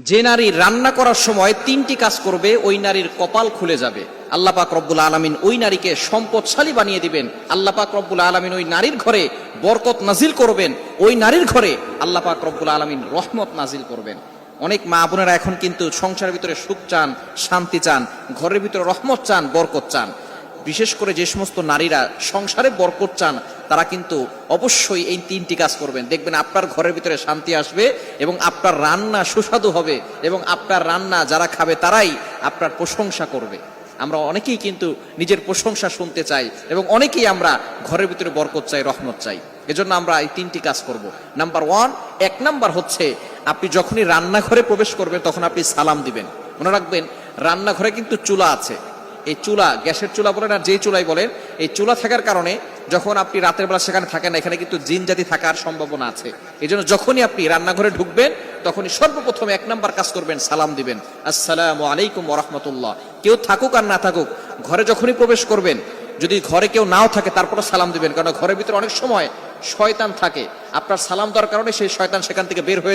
যে নারী রান্না করার সময় তিনটি কাজ করবে ওই নারীর কপাল খুলে যাবে। আল্লাহ পাক রব্বুল আলামিন ওই নারীকে সম্পদশালী বানিয়ে দিবেন। আল্লাহ পাক রব্বুল আলামিন ওই নারীর ঘরে বরকত নাজিল করবেন। ওই নারীর ঘরে আল্লাহ পাক রব্বুল আলামিন রহমত নাজিল করবেন। অনেক মা বোনেরা এখন কিন্তু সংসারের ভিতরে সুখ চান, শান্তি চান, ঘরের ভিতরে রহমত চান, বরকত চান। বিশেষ করে যে সমস্ত নারীরা সংসারে বরকত চান তারা কিন্তু অবশ্যই এই তিনটি কাজ করবেন। দেখবেন আপনার ঘরের ভিতরে শান্তি আসবে এবং আপনার রান্না সুস্বাদু হবে এবং আপনার রান্না যারা খাবে তারাই আপনার প্রশংসা করবে। আমরা অনেকেই কিন্তু নিজের প্রশংসা শুনতে চাই এবং অনেকেই আমরা ঘরের ভিতরে বরকত চাই, রহমত চাই। এজন্য আমরা এই তিনটি কাজ করব। নাম্বার 1, 1 নাম্বার হচ্ছে আপনি যখনই রান্নাঘরে প্রবেশ করবেন তখন আপনি সালাম দিবেন। মনে রাখবেন রান্নাঘরে কিন্তু চুলা আছে। এই চুলা, গ্যাসের চুলা বলেন আর যেই চুলাই বলেন, এই চুলা থাকার কারণে যখন আপনি রাতের বেলা সেখানে থাকেন না, এখানে কিন্তু জিন জাতি থাকার সম্ভাবনা আছে। এই জন্য যখনই আপনি রান্নাঘরে ঢুকবেন তখনই সর্বপ্রথম 1 নাম্বার কাজ করবেন, সালাম দিবেন, আসসালামু আলাইকুম ওয়া রাহমাতুল্লাহ। কেউ থাকুক আর না থাকুক, ঘরে যখনই প্রবেশ করবেন, যদি ঘরে কেউ নাও থাকে তারপরে সালাম দিবেন, কারণ ঘরের ভিতরে অনেক সময় শয়তান থাকে। আপনার সালাম দেওয়ার কারণে সেই শয়তান সেখান থেকে বের হয়ে